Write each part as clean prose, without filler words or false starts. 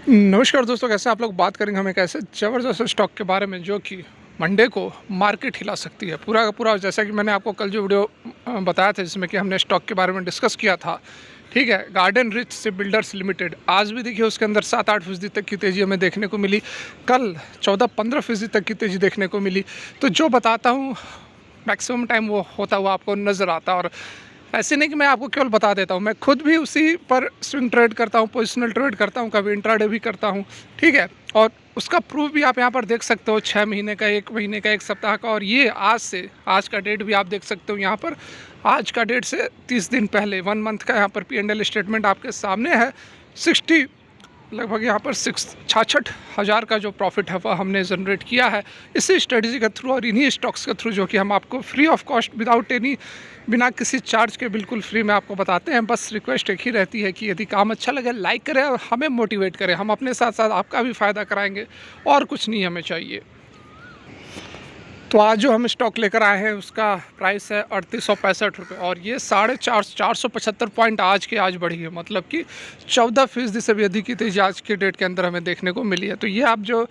नमस्कार दोस्तों, कैसे आप लोग? बात करेंगे हम एक ऐसे ज़बरदस्त स्टॉक के बारे में जो कि मंडे को मार्केट हिला सकती है पूरा का पूरा। जैसा कि मैंने आपको कल जो वीडियो बताया था जिसमें कि हमने स्टॉक के बारे में डिस्कस किया था, ठीक है। Garden rich ship builders limited, आज भी देखिए उसके अंदर 7-8% तक की तेज़ी हमें देखने को मिली। कल 14-15% तक की तेज़ी देखने को मिली। तो जो बताता हूँ मैक्सिमम टाइम वो होता हुआ आपको नज़र आता। और ऐसे नहीं कि मैं आपको केवल बता देता हूँ, मैं खुद भी उसी पर स्विंग ट्रेड करता हूँ, पोजिशनल ट्रेड करता हूँ, कभी इंट्राडे भी करता हूँ, ठीक है। और उसका प्रूफ भी आप यहाँ पर देख सकते हो, 6 महीने का, 1 महीने का, 1 सप्ताह का। और ये आज का डेट भी आप देख सकते हो यहाँ पर। आज का डेट से 30 दिन पहले 1 मंथ का यहाँ पर P&L स्टेटमेंट आपके सामने है। 60 लगभग यहाँ पर 66,000 का जो प्रॉफिट है वह हमने जनरेट किया है इसी स्ट्रेटजी के थ्रू और इन्हीं स्टॉक्स के थ्रू, जो कि हम आपको free of cost, without any, बिना किसी चार्ज के बिल्कुल फ्री में आपको बताते हैं। बस रिक्वेस्ट एक ही रहती है कि यदि काम अच्छा लगे लाइक करें और हमें मोटिवेट करें, हम अपने साथ साथ आपका भी फ़ायदा कराएंगे और कुछ नहीं हमें चाहिए। तो आज जो हम स्टॉक लेकर आए हैं उसका प्राइस है 3865 रुपये और ये 475 पॉइंट आज के आज बढ़ी है। मतलब कि 14% से भी अधिक की तेज़ी आज के डेट के अंदर हमें देखने को मिली है। तो ये आप जो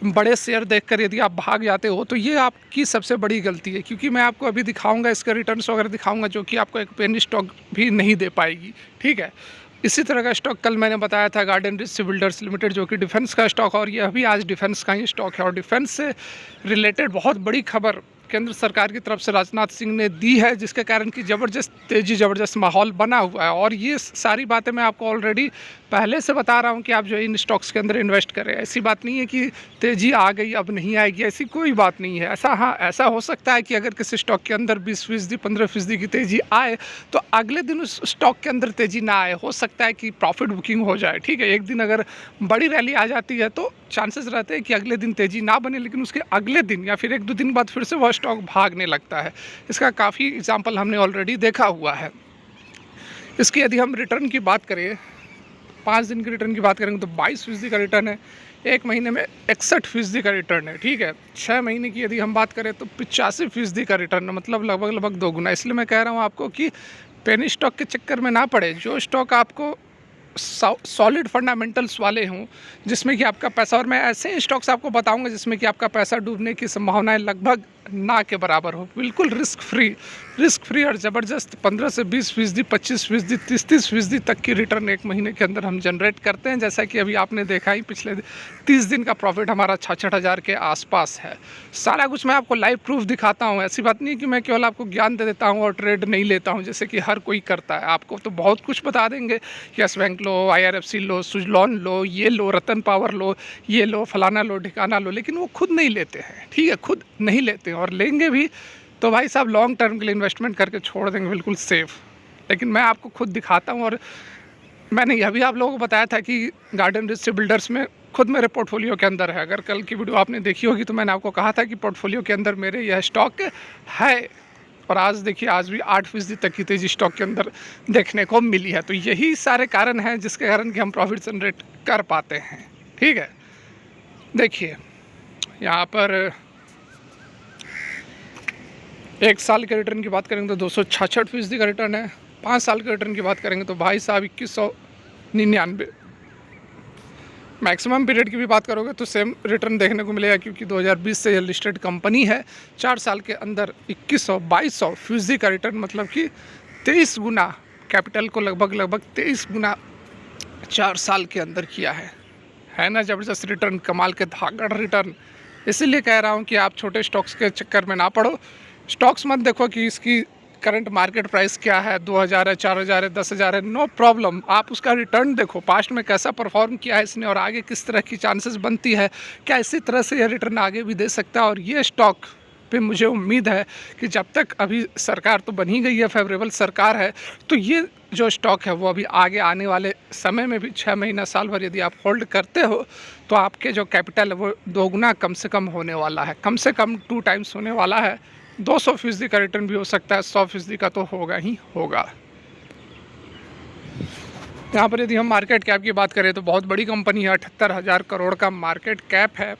बड़े शेयर देखकर यदि आप भाग जाते हो तो ये आपकी सबसे बड़ी गलती है, क्योंकि मैं आपको अभी दिखाऊंगा, इसके रिटर्न्स वगैरह दिखाऊंगा जो कि आपको एक पेनी स्टॉक भी नहीं दे पाएगी, ठीक है। इसी तरह का स्टॉक कल मैंने बताया था, गार्डन रिच बिल्डर्स लिमिटेड, जो कि डिफेंस का स्टॉक, और ये अभी आज डिफेंस का ही स्टॉक है। और डिफेंस से रिलेटेड बहुत बड़ी खबर केंद्र सरकार की तरफ से राजनाथ सिंह ने दी है, जिसके कारण की ज़बरदस्त तेज़ी, ज़बरदस्त माहौल बना हुआ है। और ये सारी बातें मैं आपको ऑलरेडी पहले से बता रहा हूँ कि आप जो इन स्टॉक्स के अंदर इन्वेस्ट करें। ऐसी बात नहीं है कि तेज़ी आ गई अब नहीं आएगी, ऐसी कोई बात नहीं है। ऐसा हो सकता है कि अगर किसी स्टॉक के अंदर 20%, 15% की तेज़ी आए तो अगले दिन उस स्टॉक के अंदर तेज़ी ना आए। हो सकता है कि प्रॉफिट बुकिंग हो जाए, ठीक है। एक दिन अगर बड़ी रैली आ जाती है तो चांसेस रहते हैं कि अगले दिन तेज़ी ना बने, लेकिन उसके अगले दिन या फिर 1-2 दिन बाद फिर से वह स्टॉक भागने लगता है। इसका काफ़ी एग्जाम्पल हमने ऑलरेडी देखा हुआ है। इसकी यदि हम रिटर्न की बात करें, 5 दिन की रिटर्न की बात करेंगे तो 22% का रिटर्न है। 1 महीने में 61% का रिटर्न है, ठीक है। 6 महीने की यदि हम बात करें तो 85% का रिटर्न है, मतलब लगभग 2 गुना। इसलिए मैं कह रहा हूँ आपको कि पेनी स्टॉक के चक्कर में ना पड़े। जो स्टॉक आपको सॉलिड फंडामेंटल्स वाले हों, जिसमें कि आपका पैसा, और मैं ऐसे स्टॉक्स आपको बताऊंगा जिसमें कि आपका पैसा डूबने की संभावनाएं लगभग ना के बराबर हो, बिल्कुल रिस्क फ्री और ज़बरदस्त 15 से 20%, 25%, 30-30% तक की रिटर्न 1 महीने के अंदर हम जनरेट करते हैं। जैसा कि अभी आपने देखा ही, पिछले 30 दिन का प्रॉफिट हमारा 66,000 के आसपास है। सारा कुछ मैं आपको लाइव प्रूफ दिखाता हूँ। ऐसी बात नहीं कि मैं केवल आपको ज्ञान दे देता हूँ और ट्रेड नहीं लेता हूँ जैसे कि हर कोई करता है। आपको तो बहुत कुछ बता देंगे, यस बैंक लो, IRFC लो, सुजलॉन लो, ये लो, रतन पावर लो, ये लो, फलाना लो, ठिकाना लो, लेकिन वो खुद नहीं लेते हैं, ठीक है। खुद नहीं लेते हैं, और लेंगे भी तो भाई साहब लॉन्ग टर्म के लिए इन्वेस्टमेंट करके छोड़ देंगे, बिल्कुल सेफ। लेकिन मैं आपको खुद दिखाता हूँ। और मैंने यह भी आप लोगों को बताया था कि गार्डन रिच बिल्डर्स में खुद मेरे पोर्टफोलियो के अंदर है। अगर कल की वीडियो आपने देखी होगी तो मैंने आपको कहा था कि पोर्टफोलियो के अंदर मेरे यह स्टॉक है। और आज देखिए, आज भी 8% तक की तेज़ी स्टॉक के अंदर देखने को मिली है। तो यही सारे कारण हैं जिसके कारण कि हम प्रॉफिट जनरेट कर पाते हैं, ठीक है। देखिए यहाँ पर 1 साल के रिटर्न की बात करेंगे तो 266% का रिटर्न है। 5 साल के रिटर्न की बात करेंगे तो भाई साहब 2199। मैक्सिमम पीरियड की भी बात करोगे तो सेम रिटर्न देखने को मिलेगा, क्योंकि 2020 से यह लिस्टेड कंपनी है। 4 साल के अंदर 2100-2200% का रिटर्न, मतलब कि 23 गुना कैपिटल को लगभग 23 गुना 4 साल के अंदर किया है ना ज़बरदस्त रिटर्न, कमाल के धागड़ रिटर्न। इसीलिए कह रहा हूँ कि आप छोटे स्टॉक्स के चक्कर में ना पड़ो। स्टॉक्स मत देखो कि इसकी करंट मार्केट प्राइस क्या है, 2000 है, 4000 है, 10,000 है, नो प्रॉब्लम। आप उसका रिटर्न देखो, पास्ट में कैसा परफॉर्म किया है इसने और आगे किस तरह की चांसेस बनती है, क्या इसी तरह से यह रिटर्न आगे भी दे सकता है। और ये स्टॉक पे मुझे उम्मीद है कि जब तक, अभी सरकार तो बन ही गई है, फेवरेबल सरकार है, तो ये जो स्टॉक है वो अभी आगे आने वाले समय में भी 6 महीना, साल भर यदि आप होल्ड करते हो तो आपके जो कैपिटल है वो 2 गुना कम से कम होने वाला है, कम से कम 2 टाइम्स होने वाला है। 200% का रिटर्न भी हो सकता है, 100% का तो होगा ही होगा। यहाँ पर यदि हम मार्केट कैप की बात करें तो बहुत बड़ी कंपनी है, 78,000 करोड़ का मार्केट कैप है।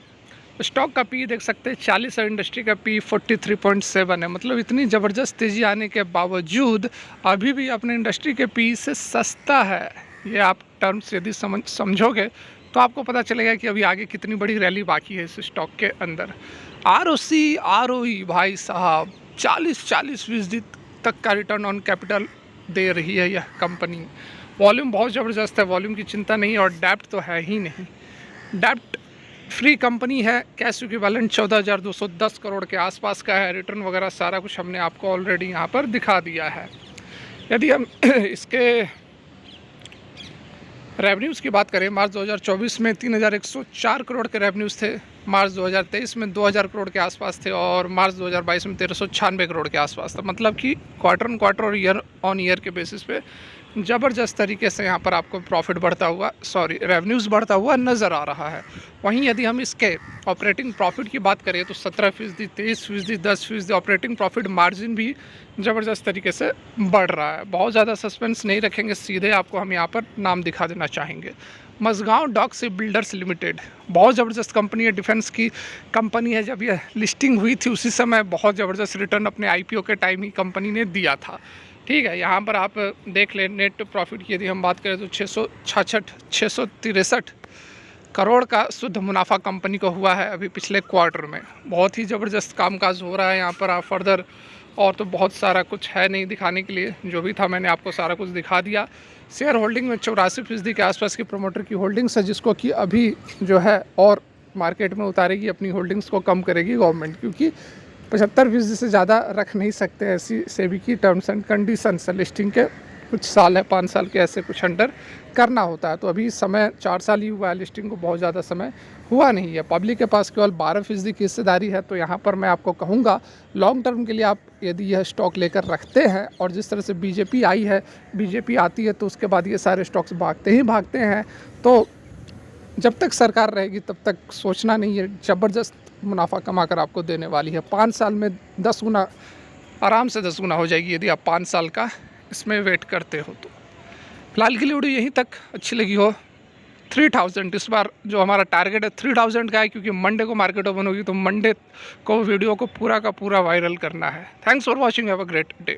स्टॉक का पी देख सकते हैं 40 और इंडस्ट्री का पी 43.7 है। मतलब इतनी ज़बरदस्त तेज़ी आने के बावजूद अभी भी अपने इंडस्ट्री के पी से सस्ता है। ये आप टर्म्स यदि समझोगे तो आपको पता चलेगा कि अभी आगे कितनी बड़ी रैली बाकी है इस स्टॉक के अंदर। ROE भाई साहब 40% तक का रिटर्न ऑन कैपिटल दे रही है यह कंपनी। वॉल्यूम बहुत ज़बरदस्त है, वॉल्यूम की चिंता नहीं है, और डेप्ट तो है ही नहीं, डेप्ट फ्री कंपनी है। कैश इक्विवेलेंट 14,210 करोड़ के आसपास का है। रिटर्न वगैरह सारा कुछ हमने आपको ऑलरेडी यहाँ पर दिखा दिया है। यदि हम इसके रेवेन्यूज़ की बात करें, मार्च 2024 में 3,104 करोड़ के रेवेन्यूज़ थे, मार्च 2023 में 2,000 करोड़ के आसपास थे, और मार्च 2022 में 1,396 करोड़ के आसपास था। मतलब कि क्वार्टर ऑन क्वार्टर और ईयर ऑन ईयर के बेसिस पे ज़बरदस्त तरीके से यहाँ पर आपको प्रॉफिट बढ़ता हुआ, रेवेन्यूज़ बढ़ता हुआ नज़र आ रहा है। वहीं यदि हम इसके ऑपरेटिंग प्रॉफिट की बात करें तो 17%, 23%, 10% ऑपरेटिंग प्रॉफिट मार्जिन भी ज़बरदस्त तरीके से बढ़ रहा है। बहुत ज़्यादा सस्पेंस नहीं रखेंगे, सीधे आपको हम यहाँ पर नाम दिखा देना चाहेंगे। Mazagon Dock Shipbuilders Limited बहुत ज़बरदस्त कंपनी है, डिफेंस की कंपनी है। जब यह लिस्टिंग हुई थी उसी समय बहुत ज़बरदस्त रिटर्न अपने IPO के टाइम ही कंपनी ने दिया था। ठीक है, यहाँ पर आप देख लें नेट प्रॉफिट की यदि हम बात करें तो 663 करोड़ का शुद्ध मुनाफा कंपनी को हुआ है अभी पिछले क्वार्टर में। बहुत ही ज़बरदस्त कामकाज हो रहा है यहाँ पर। आप फर्दर और तो बहुत सारा कुछ है नहीं दिखाने के लिए, जो भी था मैंने आपको सारा कुछ दिखा दिया। शेयर होल्डिंग में 84% के आसपास की प्रोमोटर की होल्डिंग्स है, जिसको कि अभी जो है और मार्केट में उतारेगी, अपनी होल्डिंग्स को कम करेगी गवर्नमेंट, क्योंकि 75% से ज़्यादा रख नहीं सकते, ऐसी सेबी की टर्म्स एंड कंडीशंस है। लिस्टिंग के कुछ साल है, 5 साल के ऐसे कुछ अंडर करना होता है। तो अभी समय 4 साल ही हुआ है, लिस्टिंग को बहुत ज़्यादा समय हुआ नहीं है। पब्लिक के पास केवल 12% की हिस्सेदारी है। तो यहाँ पर मैं आपको कहूँगा लॉन्ग टर्म के लिए आप यदि यह स्टॉक लेकर रखते हैं, और जिस तरह से बीजेपी आई है, बीजेपी आती है तो उसके बाद ये सारे स्टॉक्स भागते ही भागते हैं। तो जब तक सरकार रहेगी तब तक सोचना नहीं है, ज़बरदस्त मुनाफा कमा कर आपको देने वाली है। 5 साल में 10 गुना, आराम से 10 गुना हो जाएगी यदि आप 5 साल का इसमें वेट करते हो। तो फिलहाल के लिए वीडियो यहीं तक, अच्छी लगी हो 3000, इस बार जो हमारा टारगेट है 3000 का है, क्योंकि मंडे को मार्केट ओपन होगी, तो मंडे को वीडियो को पूरा का पूरा वायरल करना है। Thanks for watching, have a great day.